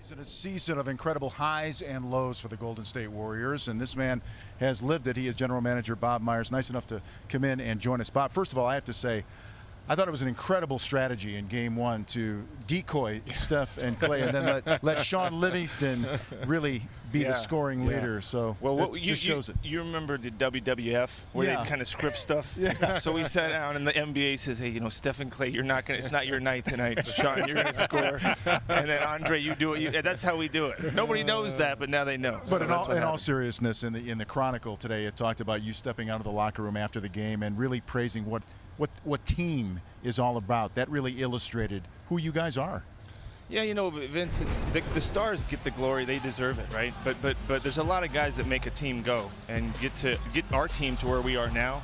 It's in a season of incredible highs and lows for the Golden State Warriors, and this man has lived it. He is General Manager Bob Meyers, nice enough to come in and join us. Bob, first of all, I have to say, I thought it was an incredible strategy in Game 1 to decoy Steph and Clay, and then let Sean Livingston really be the scoring leader. So well, just shows it. You remember the WWF where they kind of script stuff? So we sat down, and the NBA says, "Hey, you know, Steph and Clay, it's not your night tonight. Sean, you're going to score, and then Andre, you do it. That's how we do it. Nobody knows that, but now they know." But so in all seriousness, in the Chronicle today, it talked about you stepping out of the locker room after the game and really praising what team is all about. That really illustrated who you guys are. Yeah, you know, Vince, the stars get the glory; they deserve it, right? But there's a lot of guys that make a team go and get our team to where we are now,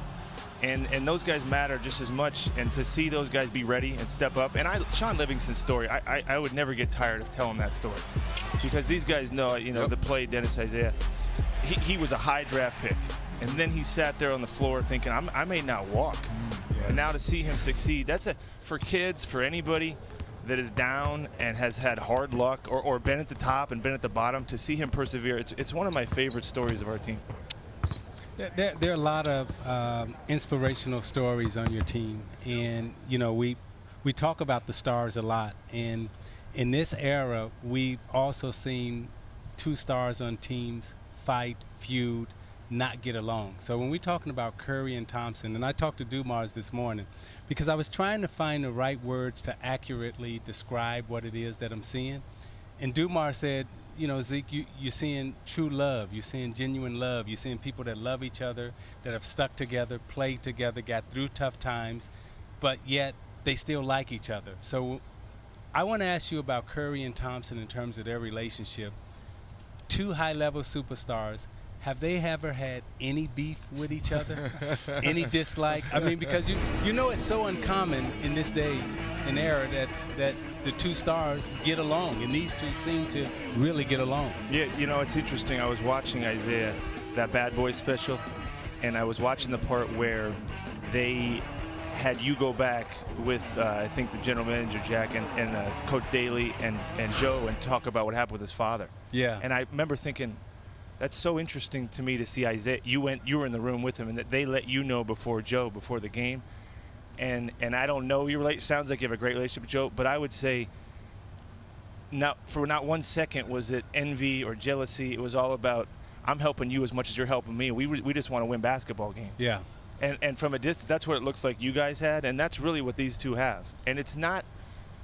and those guys matter just as much. And to see those guys be ready and step up, and Sean Livingston's story, I would never get tired of telling that story, because these guys know, you know, the play Dennis Isaiah. He was a high draft pick, and then he sat there on the floor thinking, I may not walk. And now to see him succeed, for kids, for anybody that is down and has had hard luck or been at the top and been at the bottom, to see him persevere, it's one of my favorite stories of our team. There are a lot of inspirational stories on your team, and you know, we talk about the stars a lot, and in this era we've also seen two stars on teams fight, feud, not get along. So when we're talking about Curry and Thompson, and I talked to Dumars this morning because I was trying to find the right words to accurately describe what it is that I'm seeing, and Dumars said, you know, Zeke, you're seeing true love, you're seeing genuine love, you're seeing people that love each other, that have stuck together, played together, got through tough times, but yet they still like each other. So I want to ask you about Curry and Thompson in terms of their relationship. Two high-level superstars. Have they ever had any beef with each other? Any dislike? I mean, because you know it's so uncommon in this day and era that the two stars get along, and these two seem to really get along. Yeah, you know, it's interesting. I was watching Isaiah, that Bad Boy special, and I was watching the part where they had you go back with, I think, the general manager, Jack, and Coach Daly and Joe, and talk about what happened with his father. Yeah. And I remember thinking, that's so interesting to me to see Isaiah. You were in the room with him, and that they let you know before Joe, before the game. And I don't know your relationship. Sounds like you have a great relationship with Joe, but I would say, for not 1 second was it envy or jealousy. It was all about, I'm helping you as much as you're helping me. We just want to win basketball games. Yeah. And from a distance, that's what it looks like you guys had, and that's really what these two have. And it's not.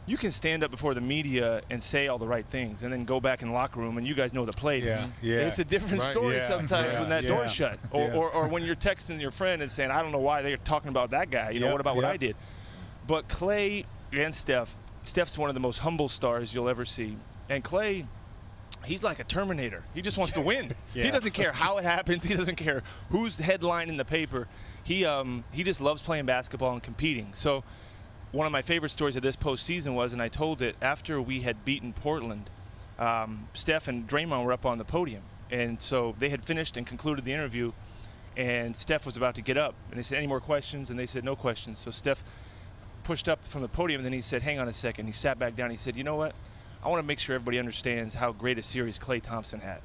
You can stand up before the media and say all the right things and then go back in the locker room, and you guys know the play. Yeah. It's a different story sometimes when that door's shut. Or when you're texting your friend and saying, I don't know why they're talking about that guy. You know, what about what I did? But Clay and Steph's one of the most humble stars you'll ever see. And Clay, he's like a Terminator. He just wants to win. He doesn't care how it happens. He doesn't care who's headline in the paper. He just loves playing basketball and competing. So one of my favorite stories of this postseason was, and I told it after we had beaten Portland, Steph and Draymond were up on the podium. And so they had finished and concluded the interview, and Steph was about to get up. And they said, any more questions? And they said, no questions. So Steph pushed up from the podium, and then he said, hang on a second. He sat back down. He said, you know what? I want to make sure everybody understands how great a series Klay Thompson had.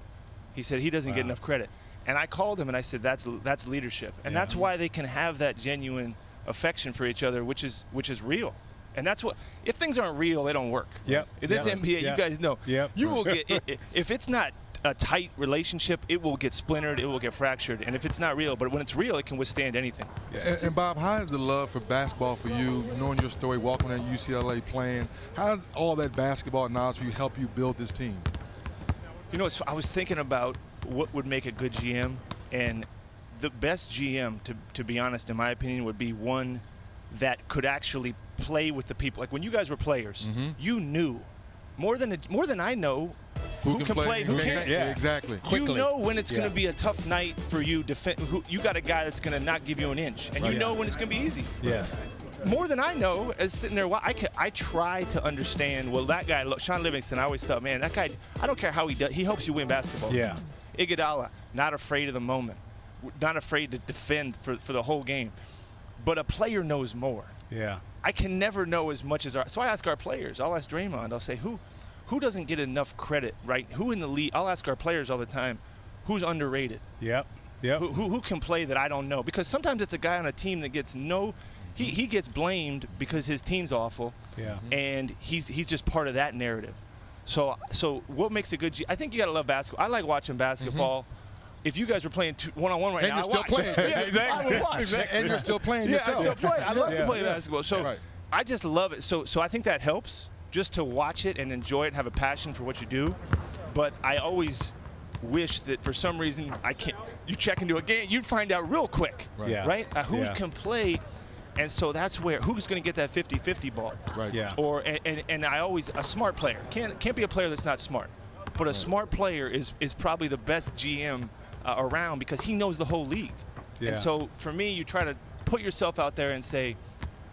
He said, he doesn't get enough credit. And I called him, and I said, that's leadership. And that's why they can have that genuine affection for each other, which is real. And that's what, if things aren't real, they don't work. Yep. In this NBA, you guys know, you will get, if it's not a tight relationship, it will get splintered, it will get fractured. And if it's not real, but when it's real, it can withstand anything. And Bob, how is the love for basketball for you, knowing your story, walking at UCLA, playing? How does all that basketball knowledge for you help you build this team? You know, I was thinking about what would make a good GM, and the best GM, to be honest, in my opinion, would be one that could actually play with the people. Like when you guys were players, you knew more than I know who can play, who can't. Yeah, exactly. You know when it's going to be a tough night for you. You got a guy that's going to not give you an inch, and you know when it's going to be easy. Yes. More than I know, as sitting there, I try to understand. Well, that guy, Sean Livingston, I always thought, man, that guy, I don't care how he does, he helps you win basketball. Yeah. Iguodala, not afraid of the moment, not afraid to defend for the whole game. But a player knows more. Yeah. I can never know as much as so I ask our players. I'll ask Draymond. I'll say, who who doesn't get enough credit, right? Who in the league? I'll ask our players all the time, who's underrated? Yep. Who can play that I don't know? Because sometimes it's a guy on a team that gets he gets blamed because his team's awful. Yeah. And he's just part of that narrative. So what makes a good I think you got to love basketball. I like watching basketball. If you guys were playing one-on-one right now, you're still playing. Yeah, exactly. I would watch. Exactly. And you're still playing yourself. Yeah, I still play. I love to play basketball. So right. I just love it. So I think that helps just to watch it and enjoy it, have a passion for what you do. But I always wish that for some reason you check into a game, you'd find out real quick, right? Who can play, and so that's where who's going to get that 50-50 ball, right? Yeah. Or and I always a smart player can't be a player that's not smart, but a smart player is probably the best GM around because he knows the whole league. Yeah. And so for me, you try to put yourself out there and say,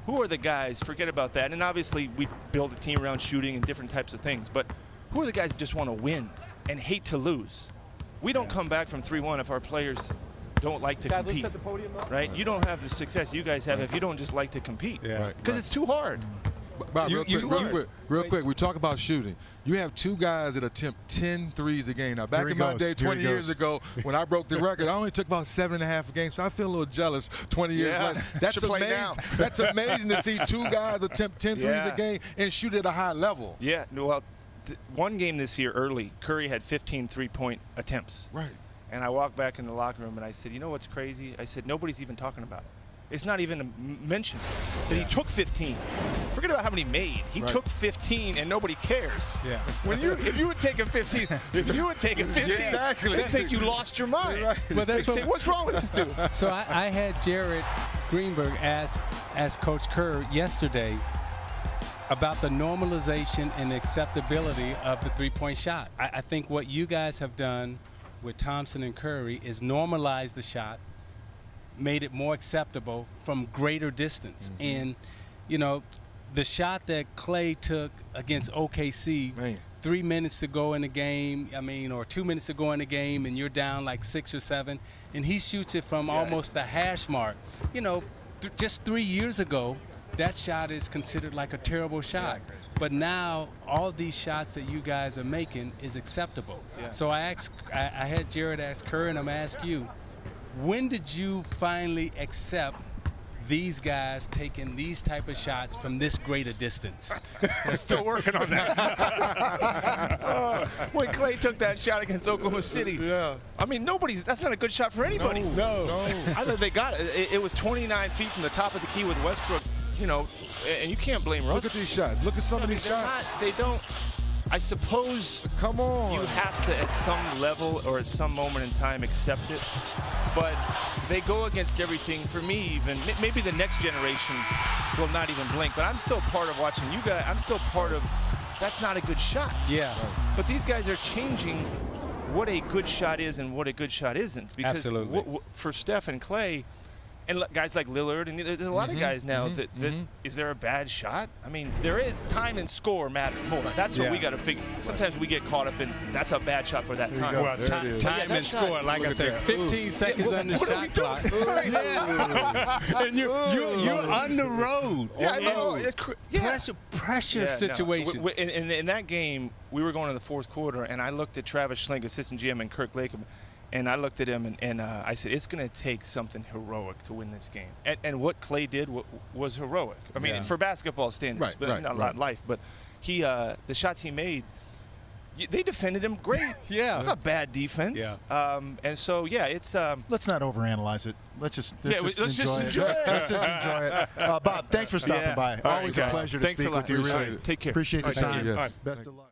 who are the guys? Forget about that. And obviously, we've built a team around shooting and different types of things. But who are the guys that just want to win and hate to lose? We don't come back from 3-1 if our players don't like to compete, right? You don't have the success you guys have if you don't just like to compete, because it's too hard. Bob, real quick, we talk about shooting. You have two guys that attempt 10 threes a game. Now, back in my day, 20 years ago, when I broke the record, I only took about 7.5 a game, so I feel a little jealous 20 years later. That's amazing. That's amazing to see two guys attempt 10 threes a game and shoot at a high level. Yeah, well, one game this year early, Curry had 15 three-point attempts. Right. And I walked back in the locker room and I said, you know what's crazy? I said, nobody's even talking about it. It's not even mentioned that he took 15. Forget about how many he made. He took 15 and nobody cares. Yeah. If you had taken 15, exactly. they'd think you lost your mind. Right. But that's They'd say, what's wrong with this dude? So I had Jared Greenberg ask Coach Kerr yesterday about the normalization and acceptability of the three-point shot. I think what you guys have done with Thompson and Curry is normalize the shot, made it more acceptable from greater distance. And, you know, the shot that Clay took against OKC, 3 minutes to go in the game, or 2 minutes to go in the game, and you're down like 6 or 7, and he shoots it from almost the hash mark. You know, just 3 years ago, that shot is considered like a terrible shot. But now all these shots that you guys are making is acceptable. So I had Jared ask Kerr, and I'm going to ask you, when did you finally accept these guys taking these type of shots from this great a distance? We're still working on that. When Clay took that shot against Oklahoma City, I mean, that's not a good shot for anybody. No. I thought they got it. It was 29 feet from the top of the key with Westbrook, you know, and you can't blame Russ. Look at these shots. Look at some of these shots. They don't. I suppose come on. You have to, at some level or at some moment in time, accept it. But they go against everything. For me, even maybe the next generation will not even blink. But I'm still part of watching you guys. I'm still part of. That's not a good shot. Yeah. But these guys are changing what a good shot is and what a good shot isn't. Because absolutely. For Steph and Clay, and guys like Lillard, and there's a lot of guys now that is there a bad shot? I mean, there is. Time and score matter more. That's what we got to figure. Sometimes we get caught up in that's a bad shot for that time. Well, time and score, like I said, 15 seconds on the shot clock. And you're on the road. Yeah, I know. Pressure situation. No. In that game, we were going to the fourth quarter, and I looked at Travis Schlenk, assistant GM, and Kirk Latham. And I looked at him and I said, it's going to take something heroic to win this game. And what Clay did was heroic. I mean, for basketball standards, but not life. But the shots he made, they defended him great. It's not bad defense. And so, it's. Let's not overanalyze it. Let's just enjoy it. Let's just enjoy it. Bob, thanks for stopping by. Always a pleasure to speak with you. Take care. Appreciate the time. Yes. Best of luck.